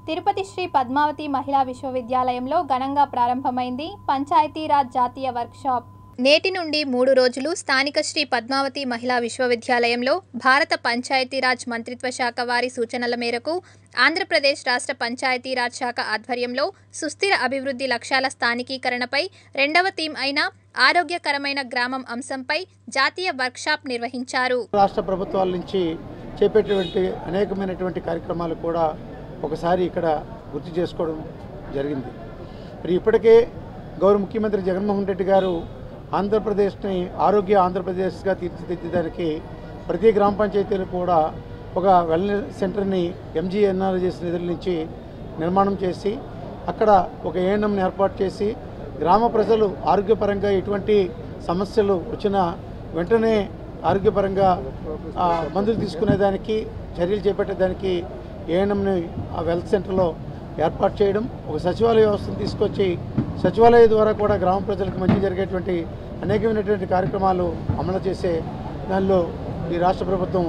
తిరుపతి శ్రీ పద్మావతి మహిళా విశ్వవిద్యాలయంలో ఘనంగా ప్రారంభమైంది పంచాయతీరాజ్ జాతీయ వర్క్షాప్. నేటి నుండి 3 రోజులు స్థానిక శ్రీ పద్మావతి మహిళా విశ్వవిద్యాలయంలో భారత పంచాయతీరాజ్ మంత్రిత్వ శాఖ వారి సూచనల మేరకు ఆంధ్రప్రదేశ్ రాష్ట్ర పంచాయతీరాజ్ శాఖ ఆధ్వర్యంలో సుస్థిర అభివృద్ధి లక్ష్యాల స్థానికీకరణపై 2వ థీమ్ అయిన ఆరోగ్యకరమైన గ్రామం అంశంపై జాతీయ వర్క్షాప్ నిర్వహించారు. రాష్ట్ర ప్రభుత్వాల నుంచి చేపట్టేటువంటి అనేకమైనటువంటి కార్యక్రమాలు కూడా ఒకసారి ఇక్కడ గుర్తు చేసుకోవడం జరిగింది. మరి ఇప్పటికే గౌరవ ముఖ్యమంత్రి జగన్మోహన్ రెడ్డి గారు ఆంధ్రప్రదేశ్ని ఆరోగ్య ఆంధ్రప్రదేశ్గా తీర్చిదిద్దడానికి ప్రతి గ్రామ పంచాయతీలు కూడా ఒక వెల్నెస్ సెంటర్ని ఎంజీఎన్ఆర్జీఎస్ నిధుల నుంచి నిర్మాణం చేసి అక్కడ ఒక ఏఎన్ఎంని ఏర్పాటు చేసి గ్రామ ప్రజలు ఆరోగ్యపరంగా ఎటువంటి సమస్యలు వచ్చినా వెంటనే ఆరోగ్యపరంగా మందులు తీసుకునేదానికి చర్యలు చేపట్టేదానికి ఏఎన్ఎంని ఆ వెల్త్ సెంటర్లో ఏర్పాటు చేయడం, ఒక సచివాలయ వ్యవస్థను తీసుకొచ్చి సచివాలయం ద్వారా కూడా గ్రామ ప్రజలకు మంచి జరిగేటువంటి అనేకమైనటువంటి కార్యక్రమాలు అమలు చేసే దానిలో ఈ రాష్ట్ర ప్రభుత్వం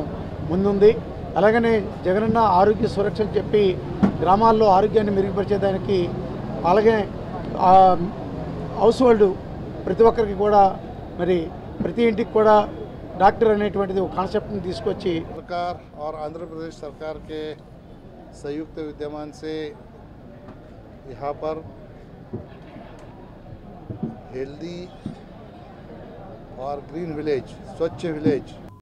ముందుంది. అలాగనే జగనన్న ఆరోగ్య సురక్ష అని చెప్పి గ్రామాల్లో ఆరోగ్యాన్ని మెరుగుపరిచేదానికి అలాగే హౌస్ హోల్డ్ ప్రతి ఒక్కరికి కూడా మరి ప్రతి ఇంటికి కూడా డాక్టర్ అనేటువంటిది ఒక కాన్సెప్ట్ని తీసుకొచ్చి सरकार और आंध्र प्रदेश सरकार के संयुक्त विद्यमान से यहाँ पर हेल्दी और ग्रीन विलेज, स्वच्छ विलेज